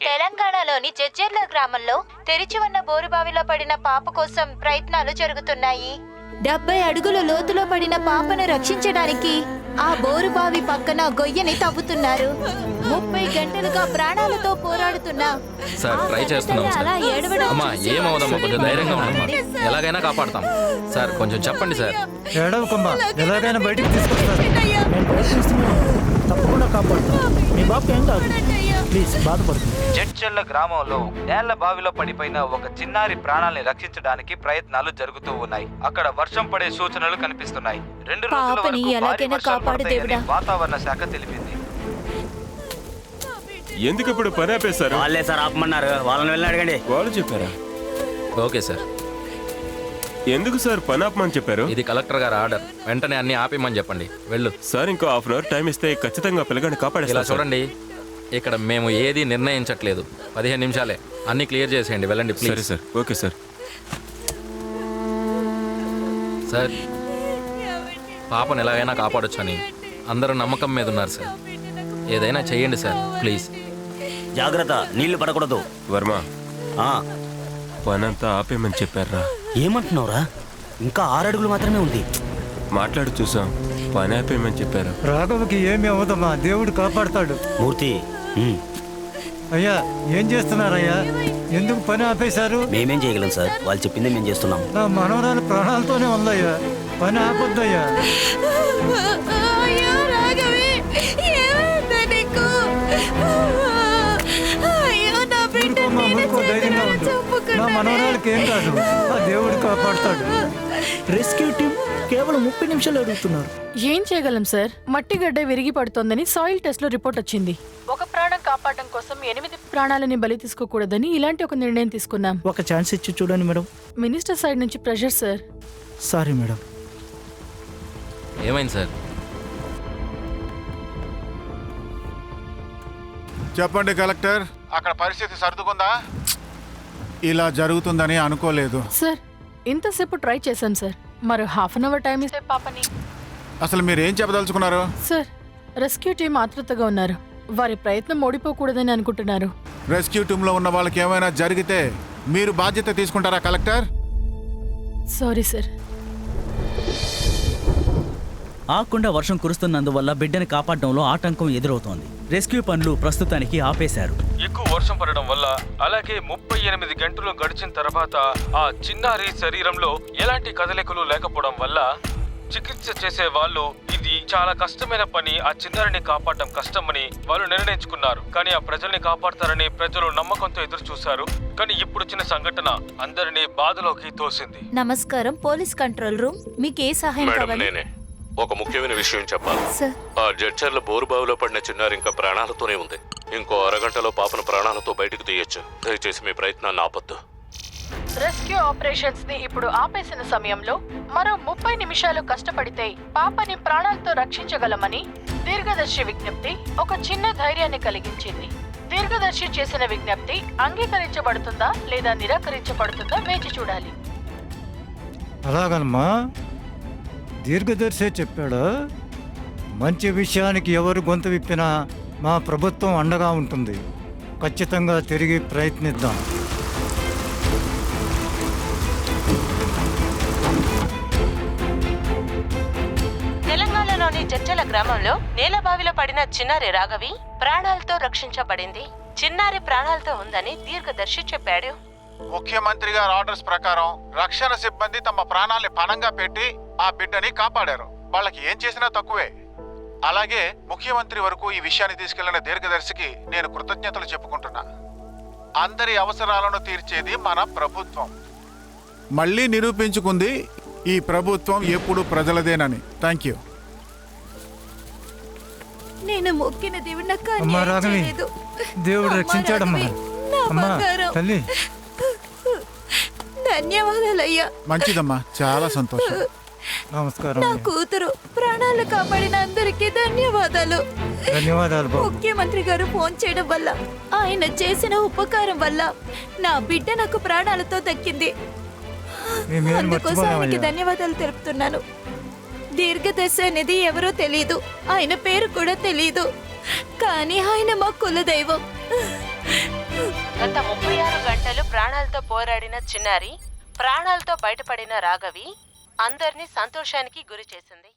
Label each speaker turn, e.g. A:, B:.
A: తెలంగాణలోని జడ్జర్ల గ్రామంలో తెరిచి ఉన్న బోరుబావిలో పడిన పాప కోసం ప్రయత్నాలు జరుగుతున్నాయి. 70 అడుగుల లోతులో పడిన పాపను రక్షించడానికి ఆ బోరుబావి పక్కన గొయ్యని తవ్వుతున్నారు. 30 గంటలుగా ప్రాణాలతో పోరాడుతున్నా
B: సార్ ట్రై చేస్తున్నాం సార్. అమ్మా ఏమవుదమ్మా, కొంచెం ధైర్యంగా ఉండమ్మా, ఎలాగైనా కాపాడతాం సార్. కొంచెం చెప్పండి సార్.
C: ఏడవకమ్మా, ఎలాగైనా బయటికి తీసుకొస్తారు. తప్పకుండా కాపాడుతాం. మీ బాబు ఏం కాదు, ప్లీజ్ బాధపడుతుంది.
D: జడ్చర్ల గ్రామంలో నేల బావిలో పడిపోయిన ఒక చిన్నారి ప్రాణాలని రక్షించడానికి ప్రయత్నాలు జరుగుతూ ఉన్నాయి. అక్కడ వర్షం పడే సూచనలు కనిపిస్తున్నాయి. 2 రోజుల వరకు భారీ వర్షాలు పడతాయని వాతావరణ శాఖ తెలిపింది.
E: ఎందుకు ఇప్పుడు పని ఆపేశారు?
F: వాళ్ళే సార్ ఆపమన్నారు, వాళ్ళని వెళ్ళి అడగండి.
E: వాళ్ళు చెప్పారా?
B: Okay sir.
E: ఎందుకు సార్ పని ఆపమని చెప్పారు?
B: ఇది కలెక్టర్ గారు ఆర్డర్, వెంటనే అన్ని ఆపేయమని చెప్పండి. వెళ్ళు
E: సార్. ఇంకో హాఫ్ అన్ అవర్ టైం ఇస్తే ఖచ్చితంగా పిల్లగాని
B: ఇలా
E: కాపాడేస్తారు.
B: చూడండి, ఇక్కడ మేము ఏది నిర్ణయించట్లేదు. 15 నిమిషాలే, అన్ని క్లియర్ చేసేయండి. వెళ్ళండి ప్లీజ్.
E: సరే సార్. Okay sir.
B: సార్ పాపను ఎలాగైనా కాపాడొచ్చని అందరూ నమ్మకం మీద ఉన్నారు సార్. ఏదైనా చెయ్యండి సార్ ప్లీజ్.
F: జాగ్రత్త, నీళ్లు పడకూడదు.
E: వర్మ,
F: ఆ,
E: పనంతా ఆపేయమని చెప్పారా?
F: ఏమంటున్నావురా? ఇంకా 6 అడుగులు మాత్రమే ఉంది.
E: మాట్లాడి చూసాం, పని ఆపేయమని చెప్పారు.
C: రాఘవకి ఏమి అవ్వదమ్మా, దేవుడు కాపాడతాడు.
F: మూర్తి,
C: అయ్యా ఏం చేస్తున్నారయ్యా? ఎందుకు పని ఆపేశారు?
F: మేమేం చేయగలం సార్, వాళ్ళు చెప్పిందే మేము చేస్తున్నాం.
C: నా మనవరాలు ప్రాణాలతోనే ఉందయ్యా, పని ఆపొద్దయ్యా. ధైర్యంగా ఉండు, నా మనవరాలకి ఏం కాదు, ఆ దేవుడు కాపాడతాడు.
G: రెస్క్యూ టీం కేవలం 30 నిమిషాలు అడుగుతున్నారు.
H: ఏం చేయగలం సార్? మట్టి గడ్డ విరిగి పడుతోందని సాయిల్ టెస్ట్ లో రిపోర్ట్ వచ్చింది. ఒక ప్రాణం కాపాడడం కోసం 8 ప్రాణాలని బలి తీసుకోకూడదని ఇలాంటి ఒక నిర్ణయం తీసుకున్నాం.
G: ఒక ఛాన్స్ ఇచ్చి చూడండి మేడం.
H: మినిస్టర్ సైడ్ నుంచి ప్రెషర్ సార్.
G: Sorry madam.
B: ఏమైంది సార్?
I: చెప్పండి కలెక్టర్, అక్కడ పరిస్థితి సర్దుకుందా? ఇలా జరుగుతుందని అనుకోలేదు
H: సార్. ఇంతసేపు ట్రై చేశాం సార్, మరో హాఫ్ అన్ అవర్ టైం ఇస్తే పాపని.
I: అసలు మీరేం చెప్పదలుచుకున్నారు?
H: సార్ రెస్క్యూ టీం ఆతృతగా ఉన్నారు, వారి ప్రయత్నం ఓడిపోకూడదని అనుకుంటున్నారు.
I: రెస్క్యూ టీంలో ఉన్న వాళ్ళకి ఏమైనా జరిగితే మీరు బాధ్యత తీసుకుంటారా కలెక్టర్?
H: Sorry sir.
J: ఆకుండా వర్షం కురుస్తున్నందువల్ల బిడ్డని కాపాడడంలో ఆటంకం ఎదురవుతోంది. రెస్క్యూ పనులు ప్రస్తుతానికి ఆపేశారు.
D: ఎక్కువ వర్షం పడడం వల్ల, అలాగే 38 గంటలు గడిచిన తర్వాత ఆ చిన్నారి శరీరంలో ఎలాంటి కదలికలు లేకపోవడం వల్ల చికిత్స చేసే వాళ్ళు ఇది చాలా కష్టమైన పని, ఆ చిన్నారిని కాపాడడం కష్టమని వాళ్ళు నిర్ణయించుకున్నారు. కానీ ఆ ప్రజల్ని కాపాడతారని ప్రజలు నమ్మకంతో ఎదురు చూశారు. కానీ ఇప్పుడు వచ్చిన సంఘటన అందరినీ బాధలోకి తోసింది.
A: నమస్కారం, పోలీస్ కంట్రోల్ రూమ్, మీకు ఏ సహాయం కావాలి?
K: ఒక ముఖ్యమైన విషయం చెప్పాలి. ఆ జడ్చర్ల బోరుబావిలో పడిన చిన్నారి ఇంకా ప్రాణాలతోనే ఉంది. ఇంకో అరగంటలో పాపను ప్రాణాలతో బయటకు తీయొచ్చు. దయచేసి మీ ప్రయత్నాన్ని ఆపొద్దు.
H: రెస్క్యూ ఆపరేషన్స్ ని ఇప్పుడు ఆపేసిన సమయంలో మరో 30 నిమిషాలు కష్టపడితే పాపని ప్రాణాలతో రక్షించగలమని దీర్ఘదర్శి విజ్ఞప్తి ఒక చిన్న ధైర్యాన్ని కలిగించింది. దీర్ఘదర్శి చేసిన విజ్ఞప్తి అంగీకరించబడుతుందా లేదా నిరాకరించబడుతుందా వేచి చూడాలి.
C: అలాగనమ్మా, దీర్ఘదర్శే చెప్పాడా? మంచి విషయానికి ఎవరు గొంతు విప్పినా మా ప్రభుత్వం అండగా ఉంటుంది. ఖచ్చితంగా తిరిగి ప్రయత్నిద్దాం.
A: తెలంగాణలోని జడ్చర్ల గ్రామంలో నేలబావిలో పడిన చిన్నారి రాఘవి ప్రాణాలతో రక్షించబడింది. చిన్నారి ప్రాణాలతో ఉందని దీర్ఘదర్శి చెప్పాడు.
I: ముఖ్యమంత్రి గారి ఆర్డర్స్ ప్రకారం రక్షణ సిబ్బంది తమ ప్రాణాల్ని పణంగా పెట్టి ఆ బిడ్డని కాపాడారు. వాళ్ళకి ఏం చేసినా తక్కువే. అలాగే ముఖ్యమంత్రి వరకు ఈ విషయాన్ని తీసుకెళ్లిన దీర్ఘదర్శికి నేను కృతజ్ఞతలు చెప్పుకుంటున్నా. అందరి అవసరాలను తీర్చేది మన ప్రభుత్వం. మళ్ళీ నిరూపించుకుంది ఈ ప్రభుత్వం ఎప్పుడు ప్రజలదేనని. Thank you.
A: నేను మొక్కిన దేవుడు నాకు
C: అమ్మా
A: అన్యాయం
C: రాఘవి,
A: చేయలేదు.
C: దేవుడు
A: అమ్మా
C: రక్షించాడమ్మా.
A: రాఘవి, నా
C: అమ్మా
A: బంగారం.
C: తల్లి,
A: ధన్యవాదాలయ్యా.
I: మంచిదమ్మా, చాలా సంతోషం.
C: నమస్కారం.
A: నా కూతురు ప్రాణాలు కాపాడిన అందరికీ ధన్యవాదాలు.
C: ధన్యవాదాలు బాబు.
A: ముఖ్యమంత్రి గారు ఫోన్ చేయడం వల్ల, ఆయన చేసిన ఉపకారం వల్ల నా బిడ్డ నాకు ప్రాణాలతో దక్కింది. అందుకోసం ఆయనకి ధన్యవాదాలు తెలుపుతున్నాను. దీర్ఘదర్శి అనేది ఎవరో తెలీదు, ఆయన పేరు కూడా తెలీదు, కానీ ఆయన మా కులదైవం.
H: గంటలు ప్రాణాలతో పోరాడిన చిన్నారి, ప్రాణాలతో బయటపడిన రాఘవి అందరినీ సంతోషానికి గురి చేసింది.